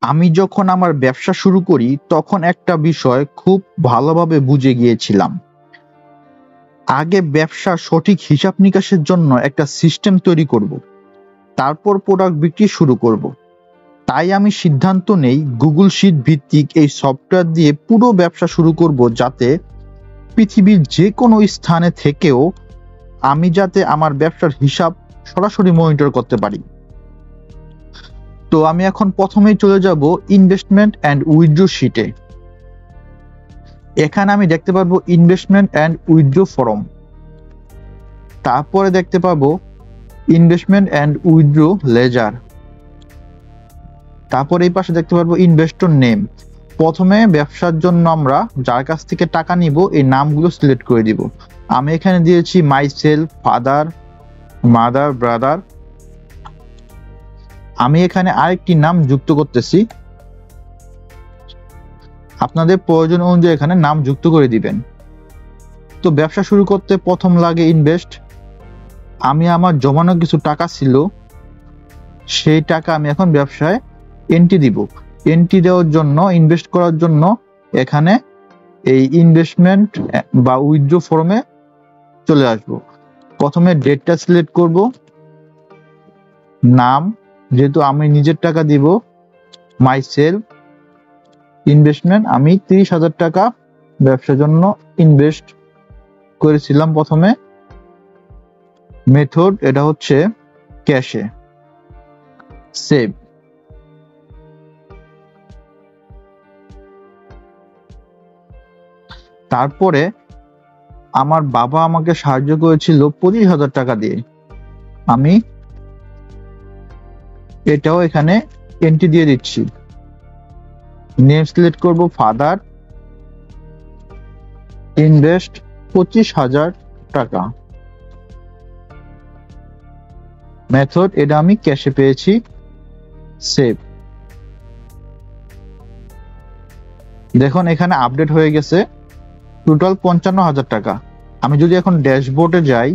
আমি যখন আমার ব্যবসা শুরু করি তখন একটা বিষয় খুব ভালোভাবে বুঝে গিয়েছিলাম। আগে ব্যবসার সঠিক হিসাব নিকাশের জন্য একটা সিস্টেম তৈরি করব, তারপর প্রোডাক্ট বিক্রি শুরু করব। তাই আমি সিদ্ধান্ত নেই গুগল শিট ভিত্তিক এই সফটওয়্যার দিয়ে পুরো ব্যবসা শুরু করব, যাতে পৃথিবীর যে কোনো স্থানে থেকেও আমি যাতে আমার ব্যবসার হিসাব সরাসরি মনিটর করতে পারি। তো আমি এখন প্রথমেই চলে যাব ইনভেস্টমেন্ট অ্যান্ড উইথড্র শিটে। এখানে আমি দেখতে পারবো ইনভেস্টমেন্ট অ্যান্ড উইথড্র ফর্ম, তারপরে দেখতে পাবো ইনভেস্টমেন্ট অ্যান্ড উইথড্র লেজার, তারপর এই পাশে দেখতে পারবো ইনভেস্টর নেম। প্রথমে ব্যবসার জন্য আমরা যার কাছ থেকে টাকা নিব এই নামগুলো সিলেক্ট করে দিব। আমি এখানে দিয়েছি my self, father, mother, brother. আমি এখানে আরেকটি নাম যুক্ত করতেছি, আপনাদের প্রয়োজন অনুযায়ী এখানে নাম যুক্ত করে দিবেন। তো ব্যবসা শুরু করতে প্রথম লাগে ইনভেস্ট। আমি আমার জমানো কিছু টাকা ছিল, সেই টাকা আমি এখন ব্যবসায় এন্ট্রি দিব। এন্ট্রি দেওয়ার জন্য, ইনভেস্ট করার জন্য এখানে এই ইনভেস্টমেন্ট বা উইথড্র ফর্মে চলে আসব। প্রথমে ডেটটা সিলেক্ট করব, নাম, যেহেতু আমি নিজের টাকা দিব, মাই সেলফ, ইনভেস্টমেন্ট, আমি 30,000 টাকা ব্যবসার জন্য ইনভেস্ট করেছিলাম প্রথমে। মেথড এটা হচ্ছে ক্যাশে, সেভ। তারপরে আমার বাবা আমাকে সাহায্য করেছিল 25,000 টাকা দিয়ে, আমি এটাও এখানে এন্ট্রি দিয়ে দিচ্ছি। নেম সিলেক্ট করব ফাদার, ইনভেস্ট 25,000 টাকা, মেথড এটা আমি ক্যাশে পেয়েছি, সেভ। দেখুন এখানে আপডেট হয়ে গেছে, টোটাল 55,000 টাকা। আমি যদি এখন ড্যাশবোর্ডে যাই,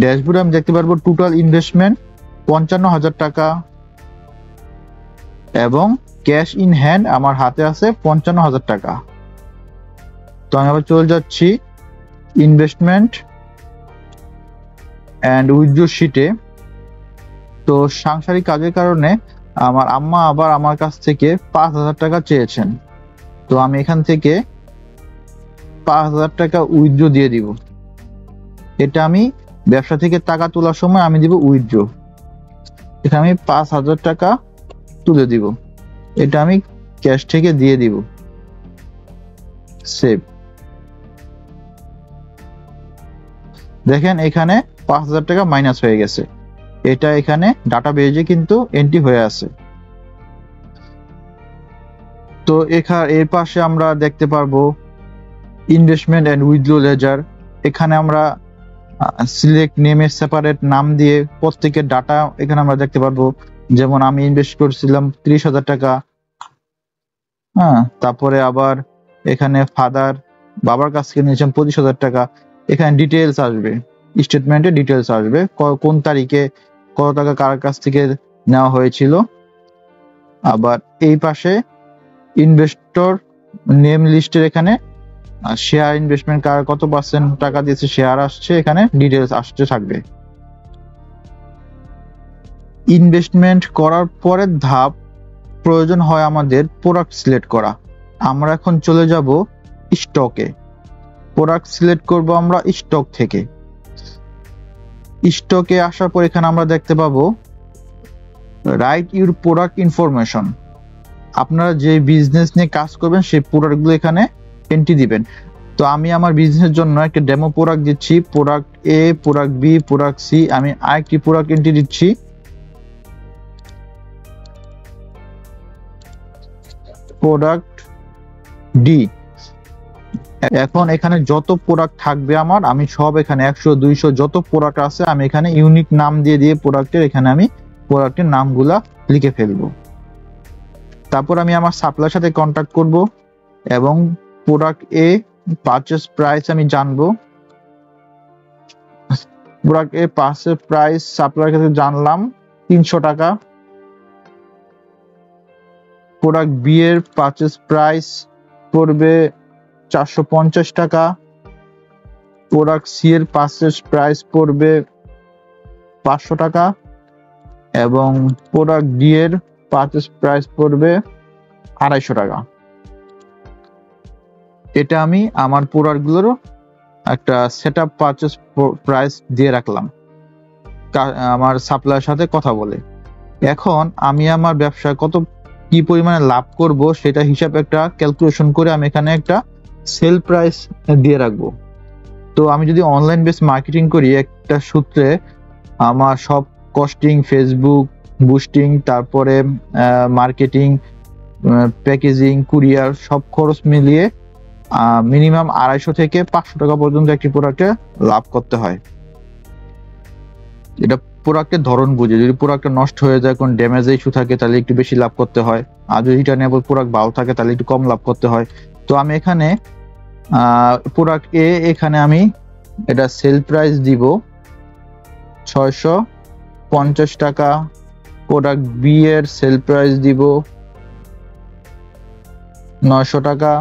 ড্যাশবোর্ডে আমি দেখতে পারবো টোটাল ইনভেস্টমেন্ট 55,000 টাকা এবং ক্যাশ ইন হ্যান্ড আমার হাতে আছে 55,000 টাকা। তো আমি আবার চলে যাচ্ছি ইনভেস্টমেন্ট অ্যান্ড উইথড্র শিটে। তো সাংসারিক কাজের কারণে আমার আম্মা আবার আমার কাছ থেকে 5,000 টাকা চেয়েছেন। তো আমি এখান থেকে 5,000 টাকা উইথড্র দিয়ে দিব। এটা আমি ব্যবসা থেকে টাকা তোলার সময় আমি দিব উইথড্র। এখানে আমি 5,000 টাকা তুলে দিব, এটা আমি ক্যাশ থেকে দিয়ে দিব, সেভ। দেখেন এখানে 5,000 টাকা মাইনাস হয়ে গেছে, এটা এখানে ডাটা বেজে কিন্তু এন্ট্রি হয়ে আছে। তো এর পাশে আমরা দেখতে পারবো ইনভেস্টমেন্ট এন্ড উইথড্র লেজার। এখানে আমরা সিলেক্ট নেমে সেপারেট নাম দিয়ে প্রত্যেকের ডাটা এখানে আমরা দেখতে পারবো। যেমন আমি ইনভেস্ট করছিলাম 30,000 টাকা, হ্যাঁ। তারপরে আবার এখানে ফাদার, বাবার কাছ থেকে নিয়েছিলাম 25,000 টাকা। এখানে ডিটেলস আসবে, স্টেটমেন্টে ডিটেলস আসবে, কোন তারিখে কত টাকা কার কাছ থেকে নেওয়া হয়েছিল। আবার এই পাশে ইনভেস্টর নেম লিস্টের এখানে শেয়ার ইনভেস্টমেন্ট কার কত পার্সেন্ট টাকা দিয়েছে শেয়ার আসছে, এখানে ডিটেলস আসতে থাকবে। ইনভেস্টমেন্ট করার পরের ধাপ প্রয়োজন হয় আমাদের প্রোডাক্ট সিলেক্ট করা। আমরা এখন চলে যাব স্টকে। প্রোডাক্ট সিলেক্ট করব আমরা স্টক থেকে। স্টকে আসার পর এখানে আমরা দেখতে পাবো রাইট ইউর প্রোডাক্ট ইনফরমেশন। আপনারা যে বিজনেস নিয়ে কাজ করবেন সেই প্রোডাক্টগুলো এখানে এন্ট্রি দিবেন। তো আমি আমার বিজনেসের জন্য একটা ডেমো প্রোডাক্ট দিচ্ছি, প্রোডাক্ট এ, প্রোডাক্ট বি, প্রোডাক্ট সি। আমি আরেকটি প্রোডাক্ট এন্ট্রি দিচ্ছি, প্রোডাক্ট ডি। এখন এখানে যত প্রোডাক্ট থাকবে আমার, আমি সব এখানে 100, 200 যত প্রোডাক্ট আছে আমি এখানে ইউনিক নাম দিয়ে দিয়ে প্রোডাক্টের এখানে আমি প্রোডাক্টের নামগুলা লিখে ফেলবো। তারপর আমি আমার সাপ্লাইয়ের সাথে কন্ট্যাক্ট করব এবং প্রোডাক্ট এ পারচেজ প্রাইস আমি জানবো। প্রোডাক্ট এ পারচেজ প্রাইস সাপ্লাইয়ের কাছে জানলাম 300 টাকা। প্রোডাক্ট বি এর পারচেজ প্রাইস পড়বে 450 টাকা, প্রোডাক্ট সি এর পারচেজ প্রাইস পড়বে 500 টাকা এবং প্রোডাক্ট ডি এর পারচেজ প্রাইস পড়বে 250 টাকা। এটা আমি আমার প্রোডাক্টগুলোর একটা সেটআপ পারচেজ প্রাইস দিয়ে রাখলাম আমার সাপ্লায়ারের সাথে কথা বলে। এখন আমি আমার ব্যবসায় কত কি পরিমাণে লাভ করব সেটা হিসাবে একটা ক্যালকুলেশন করে আমি এখানে একটা সেল প্রাইস দিয়ে রাখবো। তো আমি যদি অনলাইন বেস মার্কেটিং করি একটা সূত্রে আমার সব কস্টিং, ফেসবুক বুস্টিং, তারপরে মার্কেটিং, প্যাকেজিং, কুরিয়ার সব খরচ মিলিয়ে মিনিমাম 250 থেকে 500 টাকা পর্যন্ত একটি প্রোডাক্টে লাভ করতে হয়। এটা প্রোডাক্টের ধরন বুঝে, যদি প্রোডাক্টটা নষ্ট হয়ে যায়, কোন ড্যামেজ ইস্যু থাকে তাহলে একটু বেশি লাভ করতে হয়, আর যদি রিটার্নেবল প্রোডাক্ট ভালো থাকে তাহলে একটু কম লাভ করতে হয়। তো আমি এখানে প্রোডাক্ট এ এখানে আমি এটা সেল প্রাইস দিব 650 টাকা, প্রোডাক্ট বি এর সেল প্রাইস দিব 900 টাকা,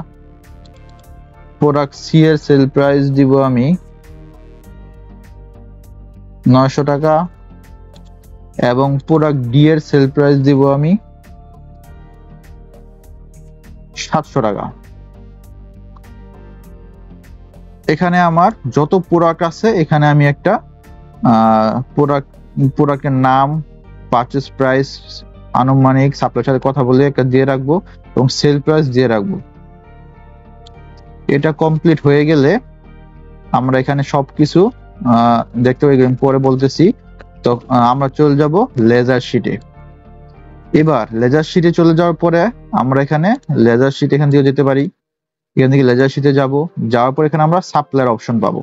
প্রোডাক্ট সি এর সেল প্রাইস দিব আমি 900 টাকা এবং প্রোডাক্ট ডি এর সেল প্রাইস দিব আমি 700 টাকা। এখানে আমার যত প্রোডাক্ট আছে এখানে আমি একটা প্রোডাক্টের নাম, পারচেজ প্রাইস, আনুমানিক সাপ্লায়ারের সাথে কথা বলে একটা দিয়ে রাখবো এবং সেল প্রাইস দিয়ে রাখবো। এটা কমপ্লিট হয়ে গেলে আমরা এখানে সবকিছু দেখতে পাই, পরে বলতেছি। তো আমরা চলে যাব লেজার শিটে। এবার লেজার শিটে চলে যাওয়ার পরে আমরা এখানে লেজার শিট এখান থেকে যেতে পারি, এখান থেকে লেজার শিটে যাওয়ার পর এখানে আমরা সাপ্লায়ার অপশন পাবো।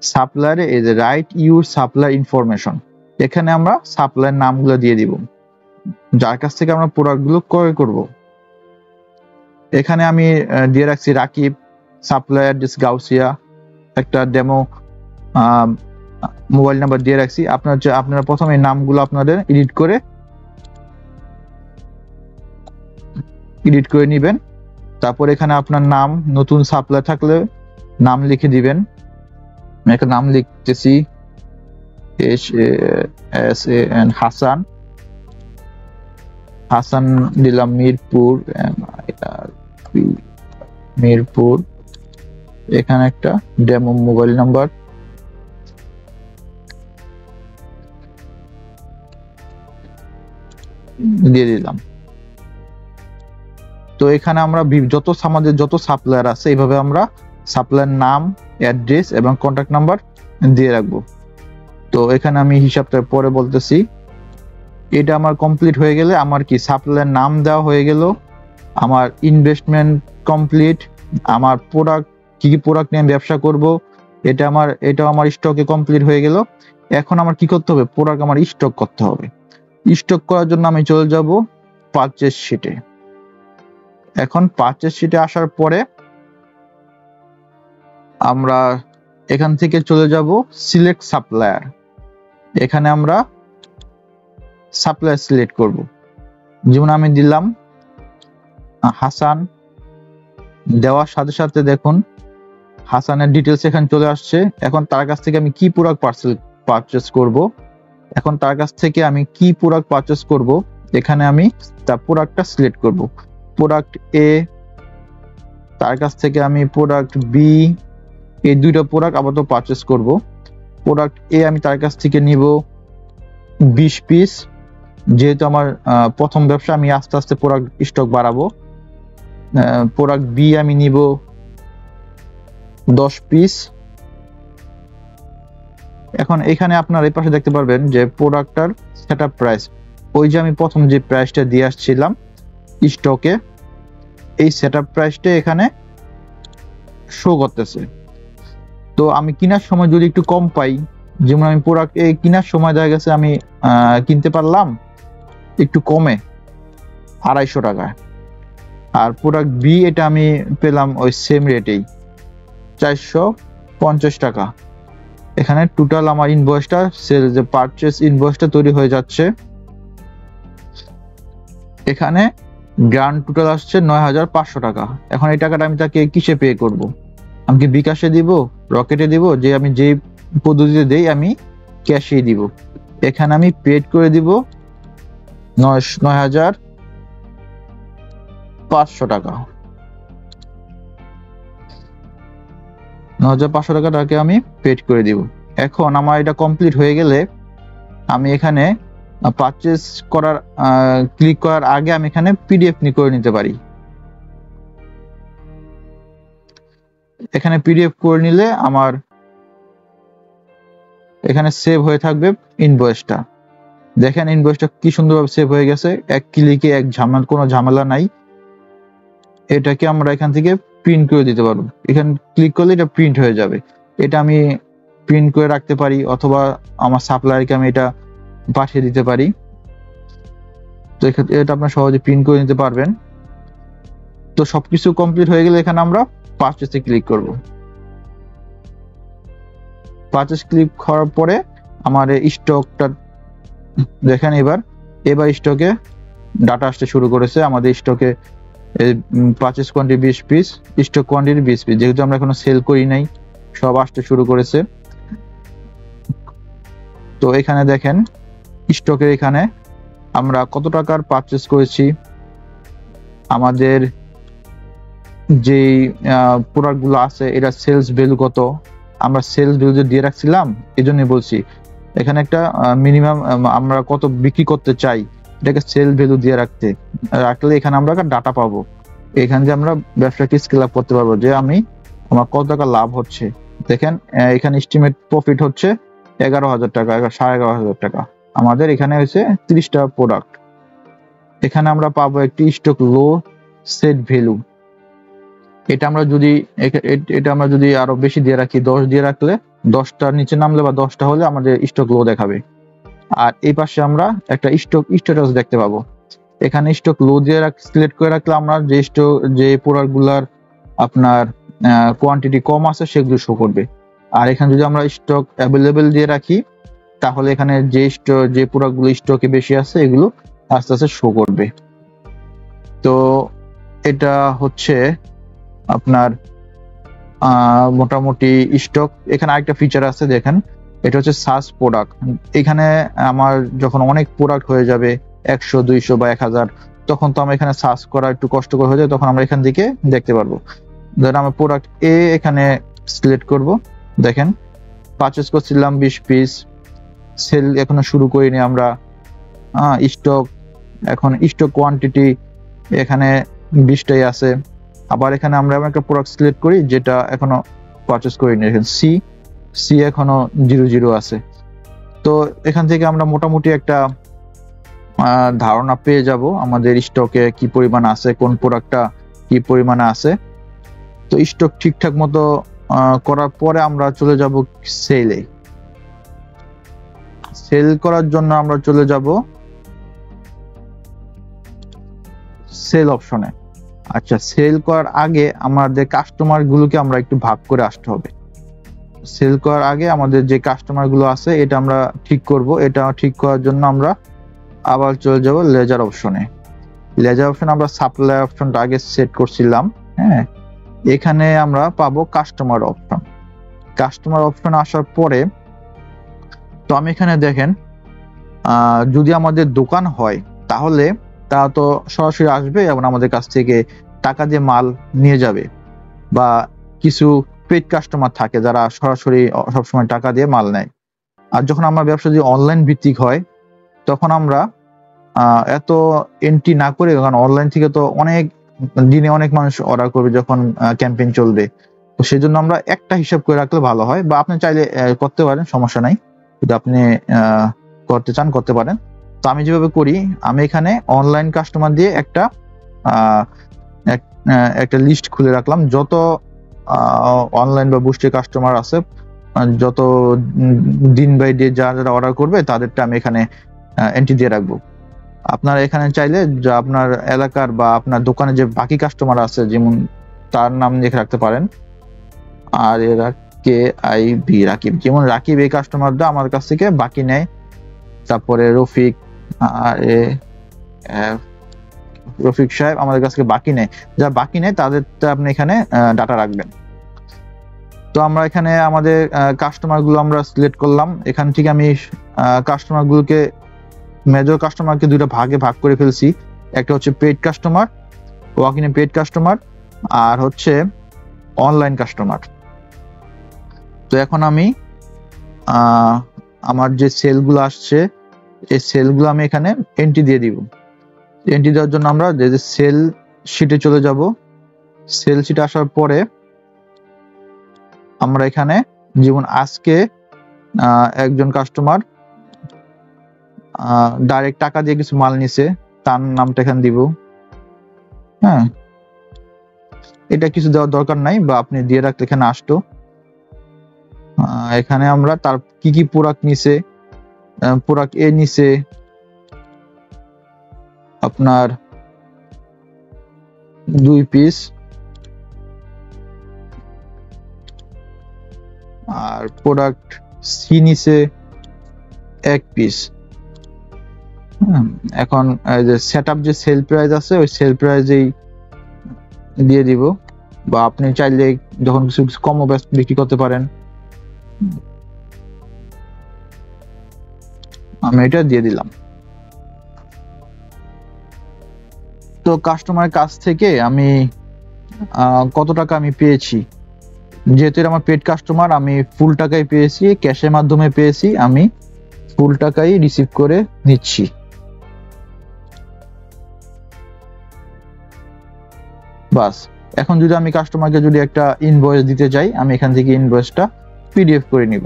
সাপ্লায়ারে এই যে রাইট ইউর সাপ্লায়ার ইনফরমেশন, এখানে আমরা সাপ্লায়ার নামগুলো দিয়ে দিব যার কাছ থেকে আমরা প্রোডাক্টগুলো ক্রয় করব। এখানে আমি দিয়ে রাখছি রাকিব, সাপ্লায়ার ডিস গাউসিয়া, একটা ডেমো মোবাইল নাম্বার দিয়ে রাখছি। আপনারা প্রথমে এই নামগুলো আপনাদের এডিট করে নেবেন। তারপর এখানে আপনার নাম, নতুন সাপ্লায়ার থাকলে নাম লিখে দিবেন। আমি একটা নাম লিখতেছি HASAN, হাসান দিলাম মিরপুর। এখানে একটা ডেমো মোবাইল নাম্বার দিয়ে দিলাম। তো এখানে আমরা আমাদের যত সাপ্লায়ার আছে এইভাবে আমরা সাপ্লায়ার নাম, অ্যাড্রেস এবং কন্ট্যাক্ট নাম্বার দিয়ে রাখবো। তো এখানে আমি হিসাবটা পরে বলতেছি। এটা আমার কমপ্লিট হয়ে গেলে আমার কি সাপ্লায়ার নাম দেওয়া হয়ে গেল, আমার ইনভেস্টমেন্ট কমপ্লিট, আমার প্রোডাক্ট কি প্রোডাক্ট নিয়ে ব্যবসা করব এটা আমার স্টকে কমপ্লিট হয়ে গেল। এখন আমার কি করতে হবে, প্রোডাক্ট আমার স্টক করতে হবে। স্টক করার জন্য আমি চলে যাব পারচেজ শিটে। এখন পারচেজ শিটে আসার পরে আমরা এখান থেকে চলে যাব সিলেক্ট সাপ্লায়ার। এখানে আমরা সাপ্লায়ার সিলেক্ট করব। যেমন আমি দিলাম হাসান, দেওয়ার সাথে সাথে দেখুন হাসানের ডিটেলস এখানে চলে আসছে। এখন তার কাছ থেকে আমি কি প্রোডাক্ট পারচেজ করব, এখানে আমি তার প্রোডাক্টটা সিলেক্ট করব। প্রোডাক্ট এ, তার কাছ থেকে আমি প্রোডাক্ট বি, এই দুইটা প্রোডাক্ট আপাতত পারচেজ করব। প্রোডাক্ট এ আমি তার কাছ থেকে নিব 20 পিস, যেহেতু আমার প্রথম ব্যবসা, আমি আস্তে আস্তে প্রোডাক্ট স্টক বাড়াবো। প্রোডাক্ট বি আমি নিব 10 পিস। এখন এখানে আপনার এই পাশে দেখতে পারবেন যে প্রোডাক্টটার সেটআপ প্রাইস, ওই যে আমি প্রথম যে প্রাইসটা দিয়ে আসছিলাম স্টকে, এই সেটআপ প্রাইসটা এখানে শো করতেছে। তো আমি কেনার সময় যদি একটু কম পাই, যেমন আমি প্রোডাক্ট এ কেনার সময় দেখা গেছে আমি কিনতে পারলাম একটু কমে 250 টাকায়, আর প্রোডাক্ট বি এটা আমি পেলাম ওই সেম রেটেই 450 টাকা। এখানে টোটাল আমার ইনভয়েসটা, সেল যে পারচেজ ইনভয়েসটা তৈরি হয়ে যাচ্ছে। এখানে গ্রান্ড টোটাল আসছে 9,500 টাকা। এখন এই টাকাটা আমি তাকে কিসে পে করব? আমি কি বিকাশে দিব, রকেটে দিব, যে আমি যে পদ্ধতিতে দেই আমি ক্যাশে দিব। এখানে আমি পেড করে দিব 9,500 টাকা। 9,500 টাকাটাকে আমি পেড করে দিব। এখন আমার এটা কমপ্লিট হয়ে গেলে আমি এখানে পারচেজ করার ক্লিক করার আগে আমি এখানে পিডিএফ করে নিতে পারি। এখানে পিডিএফ করে নিলে আমার এখানে সেভ হয়ে থাকবে ইনভয়েসটা। দেখেন ইনভয়েসটা কি সুন্দরভাবে সেভ হয়ে গেছে, এক ক্লিকে, কোনো ঝামেলা নাই। এটাকে আমরা এখান থেকে প্রিন্ট করে দিতে পারবো। এখানে ক্লিক করলে এটা প্রিন্ট হয়ে যাবে। এটা আমি প্রিন্ট করে রাখতে পারি, অথবা আমার সাপ্লায়ারকে আমি এটা পাঠিয়ে দিতে পারি। তো এটা আপনারা সহজে প্রিন্ট করে নিতে পারবেন। তো সবকিছু কমপ্লিট হয়ে গেলে এখানে আমরা পারচেজে ক্লিক করব। পারচেজ ক্লিক করার পরে আমার স্টকটা দেখেন, এবার স্টকে ডাটা আসতে শুরু করেছে। আমাদের স্টকে purchase quantity 20 piece, stock quantity 20 piece, যেহেতু আমরা এখনো সেল করি নাই, সব আসতে শুরু করেছে। তো এখানে দেখেন স্টকের এখানে আমরা কত টাকার পারচেজ করেছি, আমাদের যে প্রোডাক্টগুলো আছে এটা সেলস ভ্যালু কত, আমরা সেলস ভ্যালু দিয়ে রাখছিলাম, এই জন্যই বলছি। এখানে একটা মিনিমাম আমরা কত বিক্রি করতে চাই এটাকে সেল ভ্যালু দিয়ে রাখলে এখানে আমরা ডাটা পাবো। এখানে যে আমরা ব্যবসাকে স্কেল আপ করতে পারবো, যে আমার কত টাকা লাভ হচ্ছে। দেখেন এখানে এস্টিমেট প্রফিট হচ্ছে 11,000 টাকা, 11,500 টাকা। আমাদের এখানে হয়েছে 30টা প্রোডাক্ট। এখানে আমরা পাবো একটি স্টক লো সেট ভ্যালু। এটা আমরা যদি আরো বেশি দিয়ে রাখি, 10 দিয়ে রাখলে, 10টার নিচে নামলে বা 10টা হলে আমাদের স্টক লো দেখাবে। আর এই পাশে আমরা একটা স্টক স্ট্যাটাস দেখতে পাবো। এখানে স্টক লো দিয়ে সিলেক্ট করে রাখলে আমরা যে প্রোডাক্টগুলোর আপনার কোয়ান্টিটি কম আছে সেগুলো শো করবে। আর এখানে যদি আমরা স্টক অ্যাভেলেবেল দিয়ে রাখি, তাহলে এখানে যে প্রোডাক্টগুলো স্টকে বেশি আছে এগুলো আস্তে আস্তে শো করবে। তো এটা হচ্ছে আপনার মোটামুটি স্টক। এখানে আরেকটা ফিচার আছে, দেখেন এটা হচ্ছে সার্চ প্রোডাক্ট। এখানে আমার যখন অনেক প্রোডাক্ট হয়ে যাবে 100, 200 বা 1000, তখন তো আমরা এখানে সার্চ করা একটু কষ্টকর হয়ে যায়, তখন আমরা এখান থেকে দেখতে পারবো। ধরেন আমরা প্রোডাক্ট এ এখানে সিলেক্ট করব। দেখেন পারচেজ করছিলাম 20 পিস, সেল এখনো শুরু করিনি আমরা। স্টক কোয়ান্টিটি এখানে 20টাই আছে। আবার এখানে আমরা একটা প্রোডাক্ট সিলেক্ট করি যেটা এখনো পারচেজ করিনি, এখানে সি এখনো 00 আছে। তো এখান থেকে আমরা মোটামুটি একটা ধারণা পেয়ে যাব আমাদের স্টকে কি পরিমাণ আছে, কোন প্রোডাক্টটা কি পরিমাণে আছে। তো স্টক ঠিকঠাক মতো করার পরে আমরা চলে যাব সেল করার জন্য আমরা চলে যাব সেল অপশনে। আচ্ছা, সেল করার আগে আমাদের কাস্টমার গুলোকে আমরা একটু ভাগ করে আসতে হবে। সেল করার আগে আমাদের যে কাস্টমার গুলো আছে এটা আমরা ঠিক করব। এটা ঠিক করার জন্য আমরা আবার চলে যাব লেজার অপশনে। লেজার অপশনে আমরা সাপ্লায়ার অপশনটা আগে সেট করছিলাম। হ্যাঁ, এখানে আমরা পাবো কাস্টমার অপশন। কাস্টমার অপশন আসার পরে তো আমি এখানে দেখেন যদি আমাদের দোকান হয় তাহলে তারা তো সরাসরি আসবে এবং আমাদের কাছ থেকে টাকা দিয়ে মাল নিয়ে যাবে, বা কিছু পেইড কাস্টমার থাকে যারা সরাসরি সবসময় টাকা দিয়ে মাল নেয়। আর যখন আমার ব্যবসা যদি অনলাইন ভিত্তিক হয় তখন আমরা এত এন্ট্রি না করে, কারণ অনলাইন থেকে তো দিনে অনেক মানুষ অর্ডার করবে যখন ক্যাম্পেইন চলবে, তো সেই জন্য আমরা একটা হিসাব করে রাখলে ভালো হয়। বা আপনি চাইলে করতে পারেন, সমস্যা নাই, যদি আপনি করতে চান করতে পারেন। তো আমি যেভাবে করি, আমি এখানে অনলাইন কাস্টমার দিয়ে একটা লিস্ট খুলে রাখলাম। যত অনলাইন বা বুস্টে কাস্টমার আছে, যত দিন বাই ডে যারা অর্ডার করবে তাদেরটা আমি এখানে এন্ট্রি দিয়ে রাখবো। আপনারা এখানে চাইলে আপনার এলাকার বা আপনার দোকানে যে বাকি কাস্টমার আছে যেমন তার নাম লিখে রাখতে পারেন। আর রাকিব, যেমন রাকিব এই কাস্টমারটা আমার কাছ থেকে বাকি নেয়। তারপরে রফিক, রফিক সাহেব আমাদের কাছে বাকি নেই, যারা বাকি নেই তাদের আপনি এখানে ডাটা রাখবেন। তো আমরা এখানে আমাদের কাস্টমার গুলো আমরা সিলেক্ট করলাম। এখান থেকে আমি কাস্টমার গুলোকে, মেজর কাস্টমারকে দুইটা ভাগে ভাগ করে ফেলছি। একটা হচ্ছে paid customer, walk in paid customer, আর হচ্ছে অনলাইন কাস্টমার। তো এখন আমি আমার যে সেলগুলো আসছে এই সেলগুলো আমি এখানে এন্ট্রি দিয়ে দিব। এন্ট্রি দেওয়ার জন্য আমরা যে সেল শিটে চলে যাব। সেল শিটে আসার পরে আমরা এখানে যেমন আজকে একজন কাস্টমার ডাইরেক্ট টাকা দিয়ে কিছু মাল নিছে, তার নামটা এখানে দিব। হ্যাঁ, এটা কিছু দেওয়ার দরকার নাই, বা আপনি দিয়ে রাখলে এখানে আসতো। এখানে আমরা তার কি কি প্রোডাক্ট নিছে, প্রোডাক্ট এ নিছে আপনার 2 পিস, আর প্রোডাক্ট সি নিছে 1 পিস। এখন যে সেটআপ যে সেল প্রাইস আছে ওই সেল প্রাইসেই দিয়ে দিব, বা আপনি চাইলে যখন কিছু কমও বিক্রি করতে পারেন। আমি এটা দিয়ে দিলাম। তো কাস্টমারের কাছ থেকে আমি কত টাকা আমি পেয়েছি, যেহেতু আমার পেড কাস্টমার, আমি ফুল টাকাই পেয়েছি, ক্যাশের মাধ্যমে পেয়েছি, আমি ফুল টাকাই রিসিভ করে নিচ্ছি। বাস, এখন যদি আমি কাস্টমারকে যদি একটা ইনভয়েস দিতে চাই, আমি এখান থেকে ইনভয়েসটা পিডিএফ করে নিব।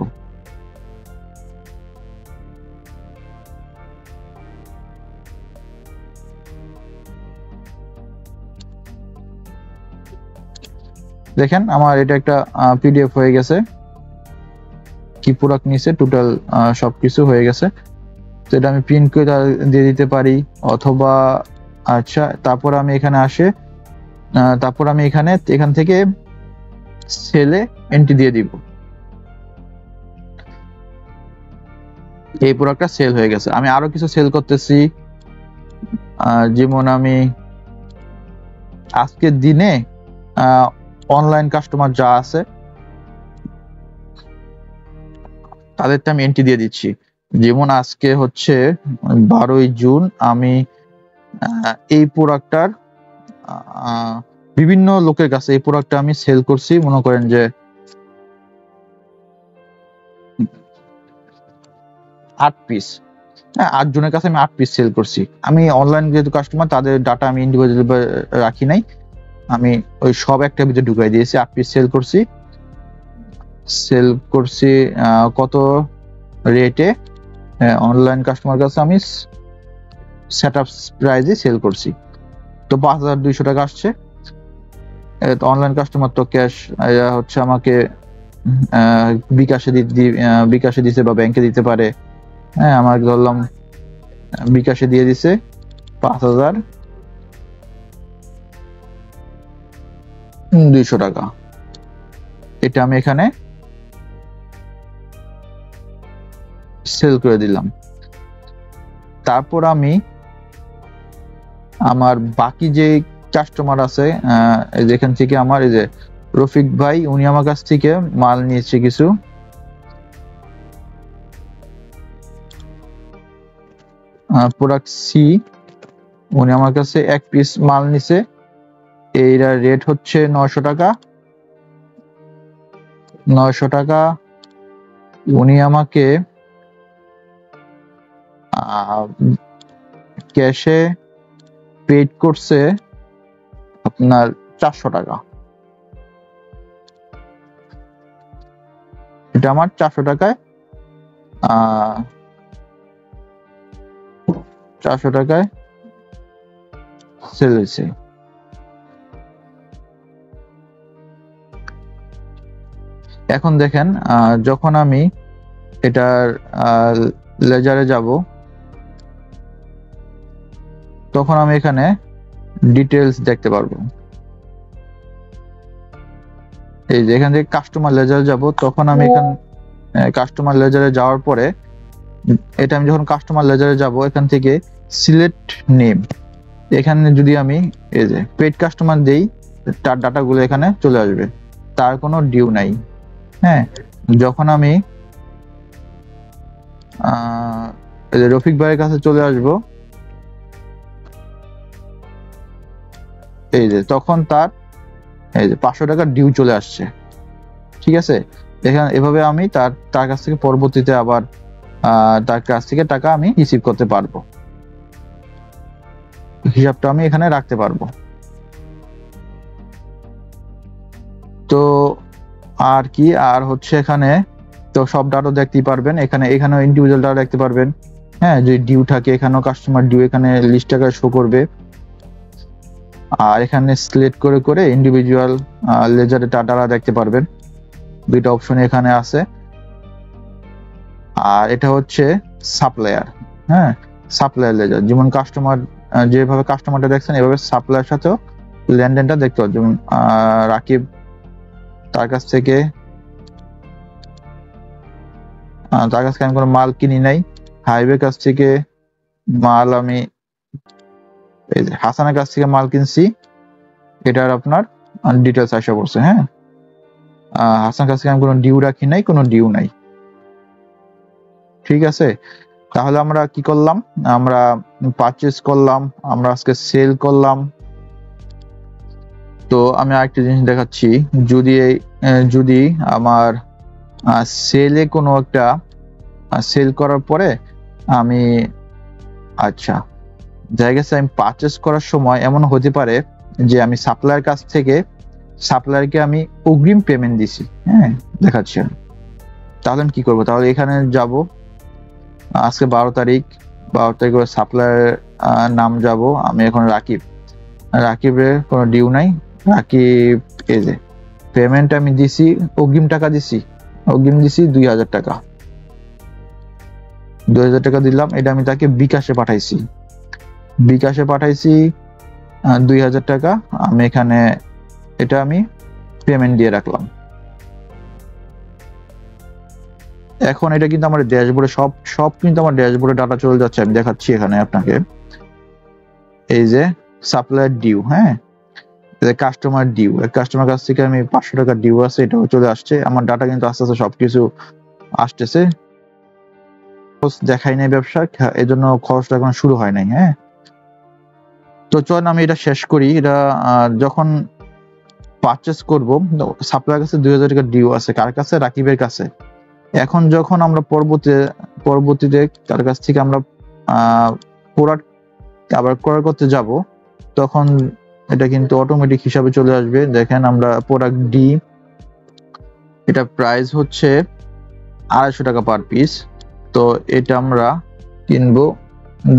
দেখেন আমার এটা একটা পিডিএফ হয়ে গেছে, কি প্রোডাক্ট নিছে টোটাল সবকিছু হয়ে গেছে। তো এটা আমি প্রিন্ট করে দিয়ে দিতে পারি, অথবা আচ্ছা তারপর আমি এখানে আসে, তারপর আমি এখান থেকে সেলে এন্ট্রি দিয়ে দিব। এই প্রোডাক্টটা সেল হয়ে গেছে। আমি আরো কিছু সেল করতেছি, যেমন আমি আজকের দিনে অনলাইন কাস্টমার যা আছে তাদেরটা আমি এন্ট্রি দিয়ে দিচ্ছি। যেমন আজকে হচ্ছে 12ই জুন, আমি এই প্রোডাক্টটার বিভিন্ন লোকের কাছে এই প্রোডাক্টটা আমি সেল করছি। মনে করেন যে 8 পিস, হ্যাঁ 8 জনের কাছে আমি 8 পিস সেল করছি। আমি অনলাইন যেহেতু কাস্টমার, তাদের ডাটা আমি ইন্ডিভিজুয়াল রাখি নাই, আমি ওই সব একটা ভিতরে ঢুকাই দিয়েছি। 8 পিস সেল করছি কত রেটে, অনলাইন কাস্টমার কাছে আমি সেটআপ প্রাইসে সেল করছি। তো 5200 টাকা আসছে। অনলাইন কাস্টমার তো ক্যাশ হচ্ছে আমাকে বিকাশে দিতে বা ব্যাংকে দিতে পারে। হ্যাঁ, আমার ধরলাম বিকাশে দিয়ে দিছে 5200 টাকা। এটা আমি এখানে সেল করে দিলাম। তারপর আমি আমার বাকি যে কাস্টমার আছে, যেখান থেকে আমার এই যে রফিক ভাই, উনি আমার কাছ থেকে মাল নিয়েছে কিছু, প্রোডাক্ট সি, উনি আমার কাছে 1 পিস মাল নিছে। এইটার রেট হচ্ছে 900 টাকা। 900 টাকা উনি আমাকে ক্যাশে পেড করছে আপনার 400 টাকা। এটা আমার 400 টাকায় 400 টাকায় সেল হয়েছে। এখন দেখেন, যখন আমি এটার লেজারে যাব, তখন আমি এখানে ডিটেলস দেখতে পারবো। এই যে এখান থেকে কাস্টমার লেজারে যাব, তখন আমি এখানে কাস্টমার লেজারে যাওয়ার পরে, এটা আমি যখন কাস্টমার লেজারে যাব, এখান থেকে সিলেক্ট নেম, এখানে যদি আমি এই যে পেড কাস্টমার দেই, তার ডাটাগুলো এখানে চলে আসবে, তার কোনো ডিউ নাই। হ্যাঁ, যখন আমি এই যে রফিক ভাইয়ের কাছে চলে আসব, এই যে তখন তার এই যে 500 টাকা ডিউ চলে আসছে। ঠিক আছে, এখানে এভাবে আমি তার কাছ থেকে পরবর্তীতে আবার তার কাছ থেকে টাকা আমি রিসিভ করতে পারবো, হিসাবটা আমি এখানে রাখতে পারবো। তো আর কি, আর হচ্ছে এখানে তো সব ডাটা দেখতেই পারবেন, এখানেও ইন্ডিভিজুয়াল ডাটা দেখতে পারবেন। হ্যাঁ, যদি ডিউ থাকে এখানেও কাস্টমার ডিউ এখানে লিস্ট টাকা শো করবে। আর এখানে সিলেক্ট করে করে ইন্ডিভিজুয়াল লেজারে ডাটা দেখতে পারবেন, দুইটা অপশন এখানে আছে। আর এটা হচ্ছে সাপ্লায়ার। হ্যাঁ, সাপ্লায়ার লেজার, যেমন কাস্টমার যেভাবে কাস্টমারটা দেখছেন এভাবে সাপ্লায়ার সাথেও লেনদেনটা দেখতে পাবেন। যেমন রাকিব, তার কাছ থেকে আমি কোনো মাল কিনি নাই, হাইওয়ে কাছ থেকে মাল আমি এই যে হাসানের কাছ থেকে মাল কিনছি, এটার আপনার ডিটেলস আসা পড়ছে। হ্যাঁ, হাসানের কাছ থেকে আমি কোনো ডিউ রাখি নাই, কোনো ডিউ নাই। ঠিক আছে, তাহলে আমরা কি করলাম, আমরা পারচেজ করলাম, আমরা আজকে সেল করলাম। তো আমি আরেকটা জিনিস দেখাচ্ছি, যদি আমার সেলে কোনো একটা সেল করার পরে আমি আচ্ছা জায়গায় আমি পারচেজ করার সময় এমন হতে পারে যে আমি সাপ্লায়ার কাছ থেকে সাপ্লায়ারকে আমি অগ্রিম পেমেন্ট দিছি। হ্যাঁ, দেখাচ্ছি আমি। তাহলে আমি কি করবো, তাহলে এখানে যাব, আজকে 12 তারিখ করে সাপ্লায়ার নাম যাব আমি এখন রাকিবের কোনো ডিউ নাই। রাকিব এই যে পেমেন্ট আমি দিছি, অগ্রিম দিছি 2000 টাকা। 2000 টাকা দিলাম, এটা আমি তাকে বিকাশে পাঠাইছি 2000 টাকা। আমি এখানে এটা আমি পেমেন্ট দিয়ে রাখলাম। এখন এটা কিন্তু আমার ড্যাশবোর্ডে সব কিন্তু আমার ড্যাশবোর্ডে ডাটা চলে যাচ্ছে, আমি দেখাচ্ছি এখানে আপনাকে। এই যে সাপ্লায়ার ডিউ, হ্যাঁ, কাস্টমার ডিউ, কাস্টমার কাছ থেকে আমি 500 টাকা ডিউ আছে, এটাও চলে আসছে। আমার ডাটা কিন্তু আস্তে আস্তে সবকিছু আসতেছে। দেখাই নাই ব্যবসা, এই জন্য খরচটা এখন শুরু হয় নাই। হ্যাঁ, তো চলুন আমি এটা শেষ করি। এটা যখন পারচেস করব, সাপ্লায়ার কাছে 2000 টাকা ডিউ আছে, কার কাছে, রাকিবের কাছে। এখন যখন আমরা পরবর্তীতে তার কাছ থেকে আমরা প্রোডাক্ট আবার ক্রয় করতে যাব, তখন এটা কিন্তু অটোমেটিক হিসাবে চলে আসবে। দেখেন, আমরা প্রোডাক্ট ডি, এটা প্রাইস হচ্ছে 250 টাকা পার পিস, তো এটা আমরা কিনবো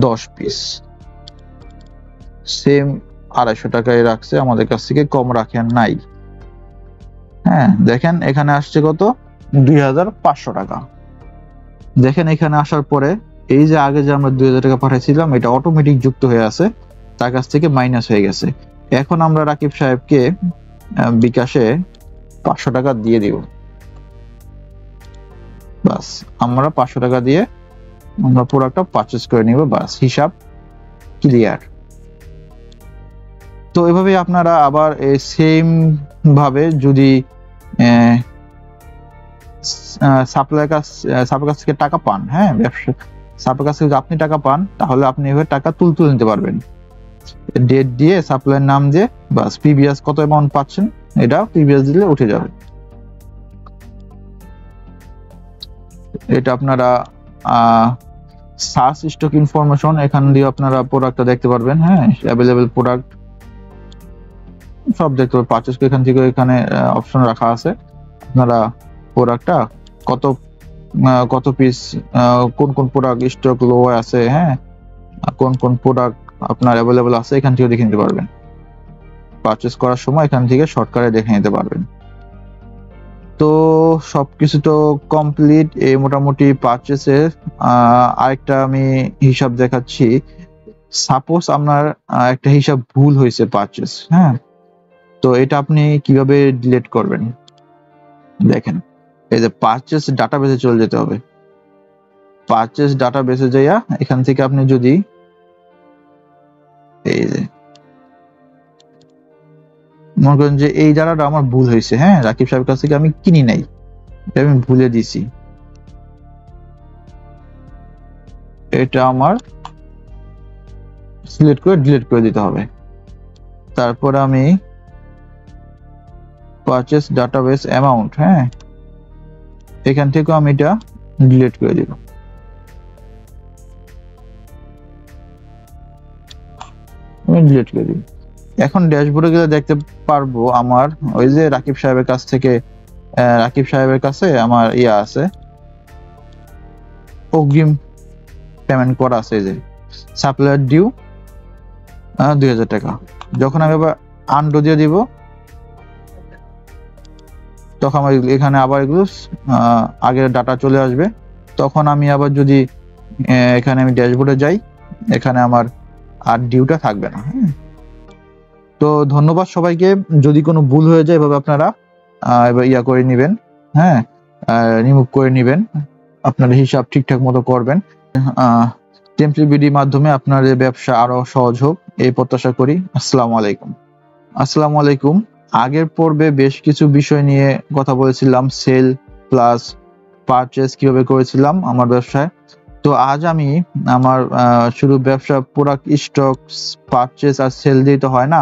10 পিস, সেম 250 টাকায় রাখছে, আমাদের কাছ থেকে কম রাখেন নাই। হ্যাঁ, দেখেন এখানে আসছে কত, 2500 টাকা। দেখেন এখানে আসার পরে এই যে আগে যে আমরা 2000 টাকা পাঠাইছিলাম, এটা অটোমেটিক যুক্ত হয়ে আছে, তার কাছ থেকে মাইনাস হয়ে গেছে। এখন আমরা রাকিব সাহেবকে বিকাশে 500 টাকা দিয়ে দিব। বাস, আমরা 500 টাকা দিয়ে আমরা প্রোডাক্টটা পারচেজ করে নিব, বাস, হিসাব ক্লিয়ার। তো এভাবে আপনারা আবার সেম ভাবে যদি সাপ্লায়ার কাছ থেকে টাকা পান, হ্যাঁ, সাপ্লায়ার কাছ থেকে আপনি টাকা পান, তাহলে আপনি এভাবে টাকা তুলে নিতে পারবেন। ডেট দিয়ে সাপ্লায়ার নাম দিয়ে, বাস, প্রিভিয়াস কত অ্যামাউন্ট পাচ্ছেন এটা প্রিভিয়াস দিলে উঠে যাবে। এটা আপনারা সার্চ স্টক ইনফরমেশন এখান দিয়ে আপনারা প্রোডাক্টটা দেখতে পারবেন। হ্যাঁ, অ্যাভেলেবেল প্রোডাক্ট সব দেখতে পারবেন। পারচেজ এখান থেকে এখানে অপশন রাখা আছে, আপনারা প্রোডাক্টটা কত পিস, কোন প্রোডাক্ট স্টক লো আছে, হ্যাঁ, কোন প্রোডাক্ট আপনার অ্যাভেলেবেল আছে, এখান থেকে দেখে নিতে পারবেন। পারচেজ করার সময় এখান থেকে শর্টকাটে দেখে নিতে পারবেন। তো সবকিছু তো কমপ্লিট, এই মোটামুটি পারচেসের। আরেকটা আমি হিসাব দেখাচ্ছি। সাপোজ আপনার একটা হিসাব ভুল হয়েছে পারচেস, হ্যাঁ, তো এটা আপনি কিভাবে ডিলিট করবেন, দেখেন, এই যে পারচেস ডাটাবেসে চলে যেতে হবে। পারচেস ডাটাবেসে যাইয়া এখান থেকে আপনি যদি এই যে মনে করেন যে এই ডাটাটা আমার ভুল হয়েছে, হ্যাঁ, রাকিব সাহেবের কাছ থেকে আমি কিনি নাই, আমি ভুলে দিছি, এটা আমার সিলেক্ট করে ডিলিট করে দিতে হবে। তারপর আমি পারচেজ ডাটাবেস অ্যামাউন্ট, হ্যাঁ, এখান থেকে আমি এটা ডিলিট করে দিব। আমি ডিলিট করে দিব। এখন ড্যাশবোর্ডে গেলে দেখতে পারবো আমার ওই যে রাকিব সাহেবের কাছে আমার ইয়া আছে, অগ্রিম পেমেন্ট করা আছে, যে সাপ্লায়ার ডিউ 2000 টাকা। যখন আমি আবার আনডু দিয়ে দিব তখন আমার এখানে আবার এগুলো আগের ডাটা চলে আসবে। তখন আমি আবার যদি এখানে আমি ড্যাশবোর্ডে যাই, এখানে আমার আর ডিউটা থাকবে না। তো ধন্যবাদ সবাইকে। যদি কোনো ভুল হয়ে যায় এভাবে আপনারা এবার ইয়া করে নেবেন, হ্যাঁ, রিমুভ করে নেবেন, আপনার হিসাব ঠিকঠাক মতো করবেন। টেমপ্লেট বিডির মাধ্যমে আপনাদের ব্যবসা আরো সহজ হোক এই প্রত্যাশা করি। আসসালামু আলাইকুম। আগের পর্বে বেশ কিছু বিষয় নিয়ে কথা বলেছিলাম, সেল প্লাস পারচেজ কিভাবে করেছিলাম আমার ব্যবসায়। তো আজ আমি আমার শুধু ব্যবসা প্রোডাক্ট স্টক পারচেজ আর সেল দিয়ে তো হয় না,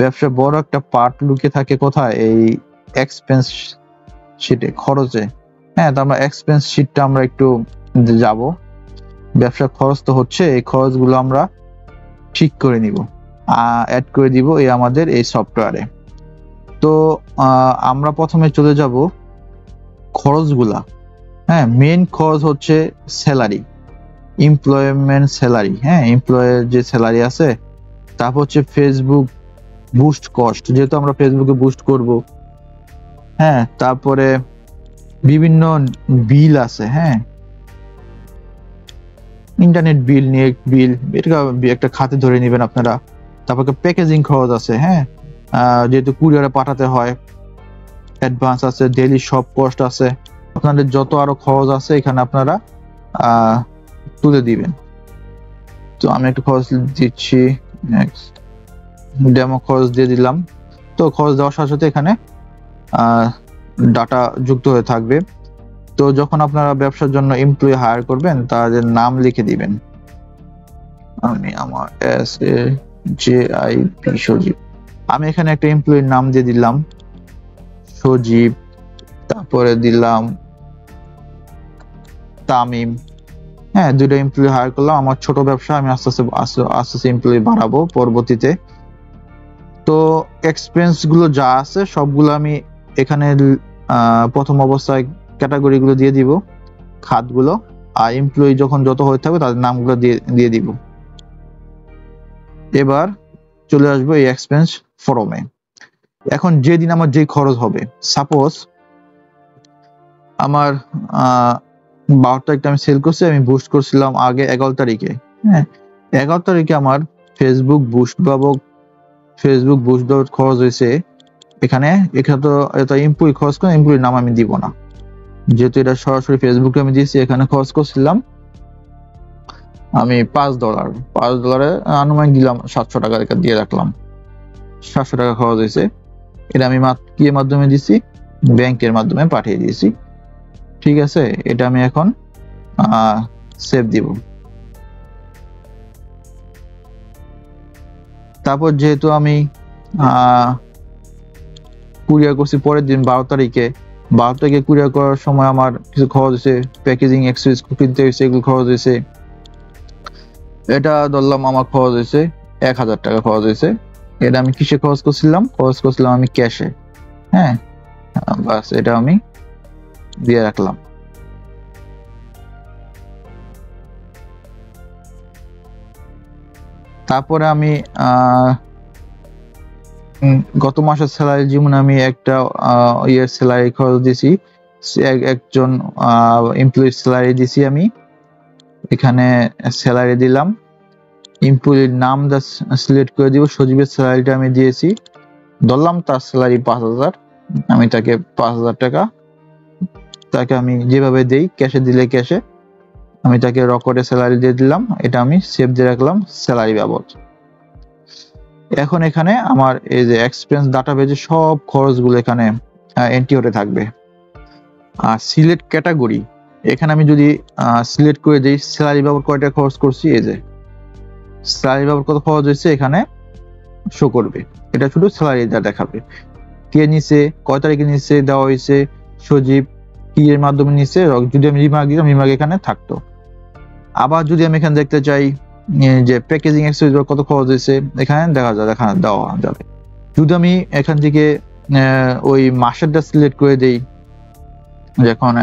ব্যবসা বড় একটা পার্ট লুকিয়ে থাকে কোথায়, এই এক্সপেন্স শিটে, খরচে। হ্যাঁ, তো আমরা এক্সপেন্স শিটটা আমরা একটু যাব। ব্যবসা খরচ তো হচ্ছে, এই খরচগুলো আমরা ঠিক করে নিব, অ্যাড করে দিব এই আমাদের এই সফটওয়্যারে। তো আমরা প্রথমে চলে যাব খরচগুলা। হ্যাঁ, মেইন খরচ হচ্ছে স্যালারি, এমপ্লয়মেন্ট স্যালারি, হ্যাঁ, এমপ্লয়ের যে স্যালারি আছে। তারপর হচ্ছে ফেসবুক বুস্ট কস্ট, যেহেতু আমরা ফেসবুকে বুস্ট করব। হ্যাঁ, তারপরে বিভিন্ন বিল আছে, হ্যাঁ, ইন্টারনেট বিল, নেট বিল, এটা একটা খাতে ধরে নেবেন আপনারা। তারপর প্যাকেজিং খরচ আছে, হ্যাঁ, যেহেতু কুরিয়ারে পাঠাতে হয়, অ্যাডভান্স আছে, ডেইলি সব কস্ট আছে, আপনাদের যত আরো খরচ আছে এখানে আপনারা তুলে দিবেন। তো আমি একটা খরচ দিচ্ছি, ডেমো খরচ দিয়ে দিলাম। তো খরচ দেওয়ার সাথে সাথে এখানে ডাটা যুক্ত হয়ে থাকবে। তো যখন আপনারা ব্যবসার জন্য এমপ্লয়ি হায়ার করবেন তাদের নাম লিখে দিবেন। আমি আমার SAJIP সজীব, আমি এখানে একটা এমপ্লয়ির নাম দিয়ে দিলাম সজীব, তারপরে দিলাম তামিম। হ্যাঁ, দুটো এমপ্লয়ি হায়ার করলাম। আমার ছোট ব্যবসা, আমি আস্তে আস্তে এমপ্লয়ি বাড়াবো পরবর্তীতে। তো এক্সপেন্স গুলো যা আছে সবগুলো আমি এখানে প্রথম অবস্থায় ক্যাটাগরি গুলো দিয়ে দিব, খাতগুলো, আর এমপ্লয়ি যখন যত হয়ে থাকবে তাদের নামগুলো দিয়ে দিব। এবার চলে আসবো এই এক্সপেন্স ফরমে। এখন যেদিন আমার যে খরচ হবে, সাপোজ আমার 12 তারিখে আমি সেল করছি, আমি বুস্ট করছিলাম আগে 11 তারিখে। হ্যাঁ, 11 তারিখে আমার ফেসবুক বুস্ট দেওয়ার খরচ হয়েছে এখানে তো এটা এমপ্লয়ি খরচ করে, এমপ্লয়ির নাম আমি দিব না, যেহেতু এটা সরাসরি ফেসবুকে আমি দিয়েছি। এখানে খরচ করছিলাম আমি $5 আনুমানিক দিলাম 700 টাকা দিয়ে রাখলাম, 700 টাকা খরচ হয়েছে। এটা আমি কি মাধ্যমে দিছি, ব্যাংকের মাধ্যমে পাঠিয়ে দিয়েছি। ঠিক আছে, এটা আমি এখন সেভ দিব। তারপর যেহেতু আমি কুরিয়ার করছি পরের দিন 12 তারিখে কুরিয়ার করার সময় আমার কিছু খরচ হয়েছে, প্যাকেজিং এক্সেসরিজ কিনতে হয়েছে, এগুলো খরচ হয়েছে। এটা ধরলাম আমার খরচ হয়েছে 1000 টাকা খরচ হয়েছে। এটা আমি কিসে খরচ করছিলাম আমি ক্যাশে। হ্যাঁ, বাস এটা আমি দিয়ে রাখলাম। তারপরে আমি গত মাসের স্যালারি, যেমন আমি একটা ইয়ের স্যালারি খরচ দিছি, একজন এমপ্লয়ির স্যালারি দিছি, আমি এখানে স্যালারি দিলাম, এমপ্লয়ির নাম সিলেক্ট করে দিব, সজীবের স্যালারিটা আমি দিয়েছি, ধরলাম তার স্যালারি 5000, আমি তাকে 5000 টাকা তাকে আমি যেভাবে দেই, ক্যাশে দিলে ক্যাশে, আমি তাকে রেকর্ডে স্যালারি দিয়ে দিলাম। এটা আমি সেভ দিয়ে রাখলাম স্যালারি বাবদ। এখন এখানে আমার এই যে এক্সপেন্স ডাটাবেজে সব খরচগুলো এখানে এন্ট্রি হতে থাকবে। আর সিলেক্ট ক্যাটাগরি, এখানে আমি যদি সিলেক্ট করে দিই স্যালারি বাবদ কয় টাকা খরচ করছি, এই যে স্যালারি বাবদ কত খরচ হয়েছে এখানে শো করবে। এটা শুধু স্যালারিটা দেখাবে। কে নিছে, কয় তারিখে নিছে দেওয়া হয়েছে, সজীব কি এর মাধ্যমে নিছে। যদি আমি রিমার্ক দিতাম রিমার্ক এখানে থাকতো। আবার যদি আমি এখানে দেখতে চাই যে প্যাকেজিং এক্সপেন্স কত খরচ হয়েছে, এখানে দেওয়া যাবে। যদি আমি এখান থেকে ওই মাসেরটা সিলেক্ট করে দেই,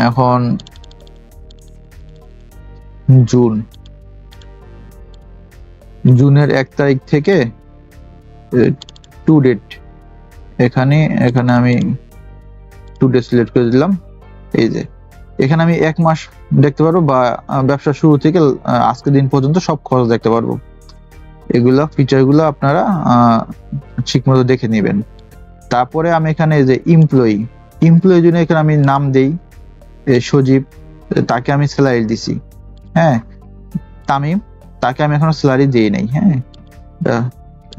এখন জুনের 1 তারিখ থেকে টু ডেট, এখানে আমি টু ডেট সিলেক্ট করে দিলাম। এই যে এখানে আমি 1 মাস দেখতে পারবো বা ব্যবসা শুরু থেকে আজকের দিন পর্যন্ত সব খরচ দেখতে পারবো। এগুলা ফিচারগুলো আপনারা ঠিকমতো দেখে নেবেন। তারপরে আমি এখানে যে এমপ্লয়ি জন্য এখানে আমি নাম দেই সজীব, তাকে আমি স্যালারি দিছি। হ্যাঁ, তামিম, তাকে আমি এখনো স্যালারি দিই নাই। হ্যাঁ,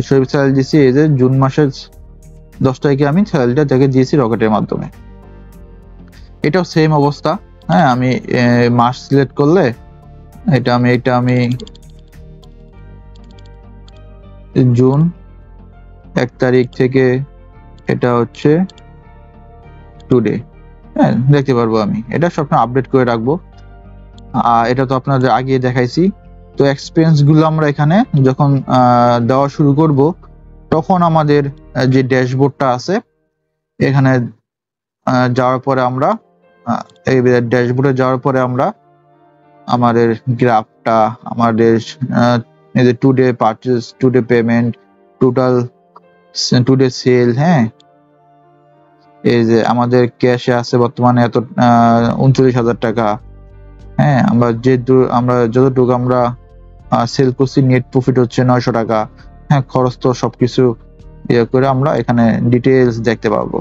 সজীব স্যালারি দিছি। এই যে জুন মাসের 10 তারিখে আমি স্যালারিটা তাকে দিয়েছি রকেটের মাধ্যমে। এটাও সেম অবস্থা। হ্যাঁ, আমি মাস সিলেক্ট করলে এটা আমি জুন 1 তারিখ থেকে এটা হচ্ছে টুডে, হ্যাঁ দেখতে পারবো। আমি এটা সবসময় আপডেট করে রাখবো। এটা তো আপনাদের আগে দেখাইছি। তো এক্সপেন্স গুলো আমরা এখানে যখন দেওয়া শুরু করব, তখন আমাদের যে ড্যাশবোর্ডটা আছে এখানে যাওয়ার পরে আমরা এই ড্যাশবোর্ডে যাওয়ার পরে আমরা আমাদের গ্রাফটা, আমাদের এই যে today purchase, today payment, total today sale, হ্যাঁ এই যে আমাদের ক্যাশে আছে বর্তমানে এত 39,000 টাকা। হ্যাঁ, আমরা যতটুকু আমরা সেল করছি নেট প্রফিট হচ্ছে 900 টাকা। হ্যাঁ, খরচ তো সবকিছু ইয়ে করে আমরা এখানে ডিটেইলস দেখতে পাবো।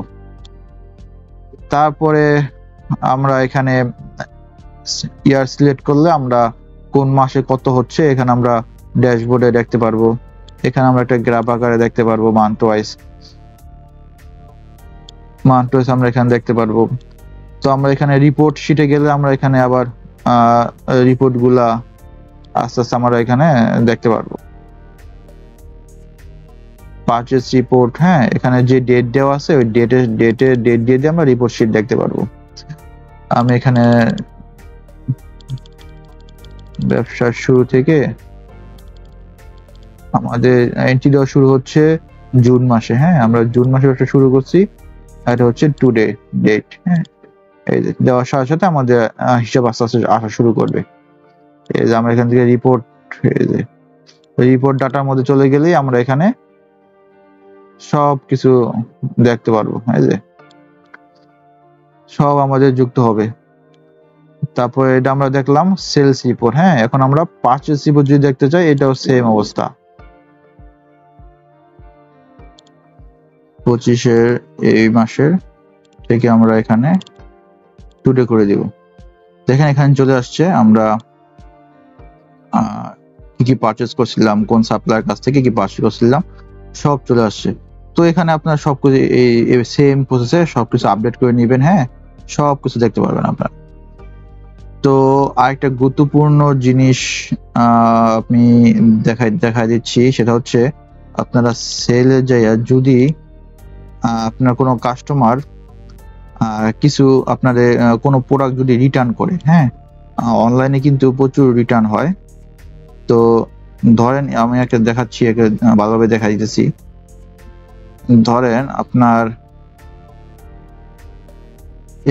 তারপরে আমরা এখানে ইয়ার সিলেক্ট করলে আমরা কোন মাসে কত হচ্ছে এখানে আমরা ড্যাশবোর্ডে দেখতে পারবো। এখানে আমরা একটা গ্রাফ আকারে দেখতে পারবো মান্থ ওয়াইজ আমরা এখানে দেখতে পারবো। তো আমরা এখানে রিপোর্ট শিটে গেলে আমরা এখানে আবার রিপোর্ট গুলা আস্তে আস্তে আমরা এখানে দেখতে পারবো। পারচেজ রিপোর্ট, হ্যাঁ এখানে যে ডেট দেওয়া আছে ওই ডেট দিয়ে আমরা রিপোর্ট শিট দেখতে পারবো। আমি এখানে ব্যবসার শুরু থেকে আমাদের এন্ট্রি দেওয়া শুরু হচ্ছে জুন মাসে। হ্যাঁ, আমরা জুন মাসে ব্যবসা শুরু করছি। এটা হচ্ছে টুডে ডেট। হ্যাঁ, এই যে দেওয়ার সাথে সাথে আমাদের হিসাব আস্তে আস্তে আসা শুরু করবে। এই যে আমরা এখান থেকে রিপোর্ট ডাটার মধ্যে চলে গেলেই আমরা এখানে সব কিছু দেখতে পারবো। এই যে সব আমাদের যুক্ত হবে। তারপরে এটা আমরা দেখলাম সেলস রিপোর্ট। হ্যাঁ, এখন আমরা পারচেজ রিপোর্ট যদি দেখতে চাই, এটাও সেম অবস্থা। 25-এর এই মাসের থেকে আমরা এখানে টুডে করে দিব। দেখেন এখানে চলে আসছে আমরা কি পারচেজ করছিলাম, কোন সাপ্লায়ার কাছ থেকে কি পারচেজ করছিলাম, সব চলে আসছে। তো এখানে আপনার সবকিছু এই সেম প্রসেসে সবকিছু আপডেট করে নেবেন। হ্যাঁ, সবকিছু দেখতে পারবেন আপনারা। তো আরেকটা গুরুত্বপূর্ণ জিনিস আমি দেখাই দিচ্ছি, সেটা হচ্ছে আপনারা সেলে যাইয়া যদি আপনার কোনো কাস্টমার কিছু আপনাদের কোনো প্রোডাক্ট যদি রিটার্ন করে, হ্যাঁ অনলাইনে কিন্তু প্রচুর রিটার্ন হয়। তো ধরেন আমি একটা দেখাচ্ছি, ভালোভাবে দেখা দিতেছি। ধরেন আপনার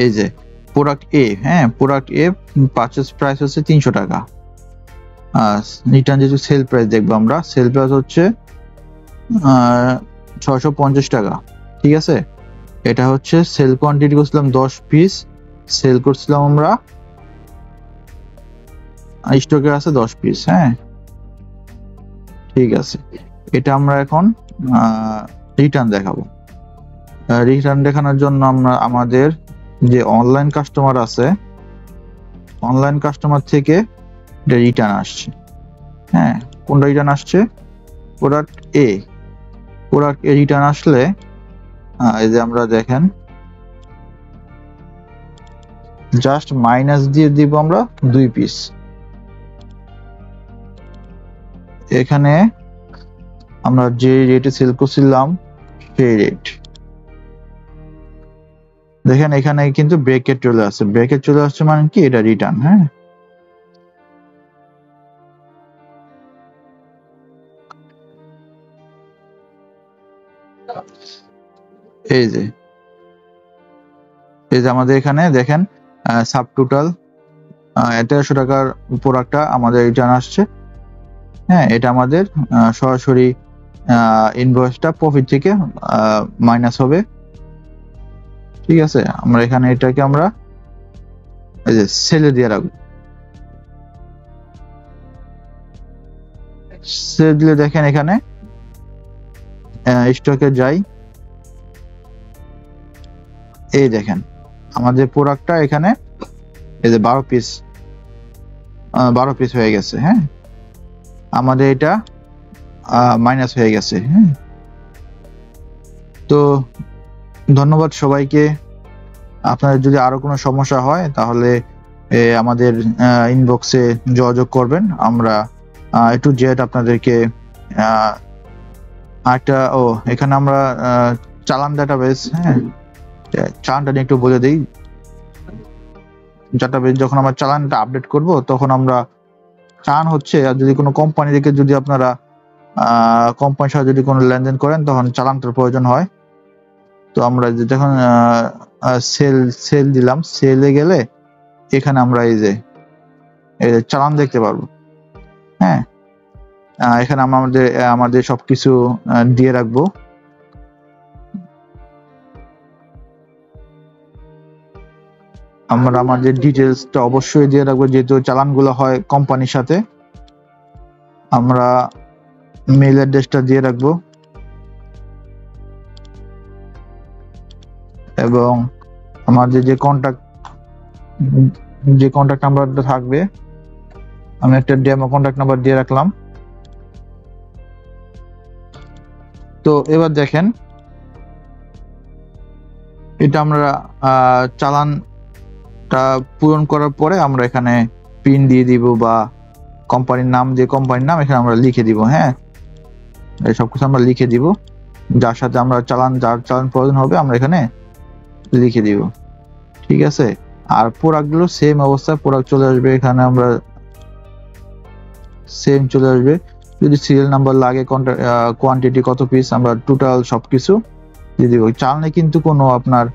এই যে প্রোডাক্ট এ, হ্যাঁ প্রোডাক্ট এ পারচেজ প্রাইস হচ্ছে 300 টাকা। রিটার্ন যেহেতু সেল প্রাইস দেখবো আমরা, সেল প্রাইস হচ্ছে 650 টাকা। ঠিক আছে, এটা হচ্ছে সেল কোয়ান্টিটি করছিলাম 10 পিস, সেল করছিলাম আমরা, স্টকে আছে 10 পিস। হ্যাঁ ঠিক আছে, এটা আমরা এখন রিটার্ন দেখাবো। রিটার্ন দেখানোর জন্য আমরা আমাদের যে অনলাইন কাস্টমার আছে, অনলাইন কাস্টমার থেকে রিটার্ন আসছে। হ্যাঁ, কোনটা রিটার্ন আসছে? প্রোডাক্ট এ। প্রোডাক্ট রিটার্ন আসলে এই যে আমরা দেখেন জাস্ট মাইনাস দিয়ে দিব আমরা 2 পিস। এখানে আমরা যে রেটে সেল করছিলাম সেই রেট দেখেন, এখানে কিন্তু ব্রেকেট চলে আসছে। ব্রেকেট চলে আসছে মানে কি, এটা রিটার্ন। হ্যাঁ, এই যে আমাদের এখানে দেখেন সাব টোটাল 1300 টাকার প্রোডাক্টটা আমাদের রিটার্ন আসছে। হ্যাঁ, এটা আমাদের সরাসরি ইনভয়েসটা প্রফিট থেকে মাইনাস হবে। ঠিক আছে, আমরা এখানে এটাকে আমরা এই যে সেলে দিয়ে রাখবো। সেল দিলে দেখেন এখানে স্টকে যাই, এই দেখেন আমাদের প্রোডাক্টটা এখানে এই যে 12 পিস হয়ে গেছে। হ্যাঁ, আমাদের এটা মাইনাস হয়ে গেছে। হ্যাঁ, তো ধন্যবাদ সবাইকে। আপনাদের যদি আরো কোনো সমস্যা হয় তাহলে আমাদের ইনবক্সে যোগাযোগ করবেন। আমরা একটু জেড আপনাদেরকে এখানে আমরা চালান ডাটাবেস, হ্যাঁ, চালানটা নিয়ে একটু বলে দিই। ডাটাবেস যখন আমরা চালানটা আপডেট করব তখন আমরা চালান হচ্ছে, আর যদি কোনো কোম্পানি থেকে যদি আপনারা কোম্পানির সাথে যদি কোনো লেনদেন করেন তখন চালানটার প্রয়োজন হয়। তো আমরা যখন সেল দিলাম, সেলে গেলে এখানে আমরা এই যে চালান দেখতে পারবো। হ্যাঁ, এখানে আমরা আমাদের সবকিছু দিয়ে রাখবো। আমরা আমাদের ডিটেলসটা অবশ্যই দিয়ে রাখবো, যেহেতু চালানগুলো হয় কোম্পানির সাথে। আমরা মেইল অ্যাড্রেসটা দিয়ে রাখবো এবং আমাদের যে কন্টাক্ট নাম্বারটা থাকবে, আমি একটা ডেমো কন্টাক্ট নাম্বার দিয়ে রাখলাম। তো এবার দেখেন, এটা আমরা চালানটা পূরণ করার পরে আমরা এখানে পিন দিয়ে দিব বা কোম্পানির নাম এখানে আমরা লিখে দিব। হ্যাঁ, এই সবকিছু আমরা লিখে দিব, যার সাথে আমরা যার চালান প্রয়োজন হবে আমরা এখানে লিখে দিব। ঠিক আছে, আর প্রোডাক্টগুলো সেম অবস্থা, প্রোডাক্ট চলে আসবে এখানে, আমরা সেম চলে আসবে। যদি সিরিয়াল নাম্বার লাগে, কোয়ান্টিটি কত পিস, আমরা টোটাল সবকিছু দিয়ে দিব। চালানে কিন্তু কোনো আপনার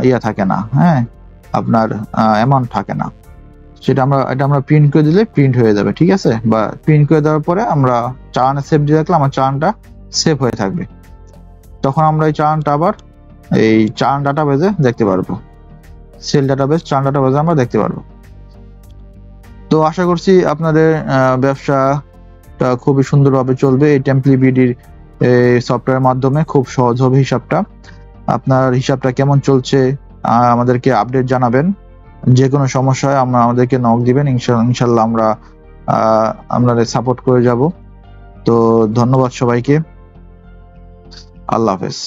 ইয়া থাকে না। হ্যাঁ, আপনার অ্যামাউন্ট থাকে না, এটা আমরা প্রিন্ট করে দিলে প্রিন্ট হয়ে যাবে। ঠিক আছে, বা প্রিন্ট করে দেওয়ার পরে আমরা চালানে সেভ দিয়ে রাখলে আমার চালানটা সেভ হয়ে থাকবে। তখন আমরা এই চালানটা আবার এই চালান ডাটাবেজে দেখতে পারবো, সেল ডাটাবেজ, চালান ডাটাবেজে আমরা দেখতে পারবো। তো আশা করছি আপনাদের ব্যবসাটা খুবই সুন্দরভাবে চলবে। এই টেম্পলিবিডির সফটওয়্যারের মাধ্যমে খুব সহজ হবে হিসাবটা। আপনার হিসাবটা কেমন চলছে আমাদেরকে আপডেট জানাবেন। যে কোনো সমস্যা হয় আমাদেরকে নক দিবেন, ইনশাল্লাহ আমরা আপনাদের সাপোর্ট করে যাব। তো ধন্যবাদ সবাইকে, আল্লাহ হাফেজ।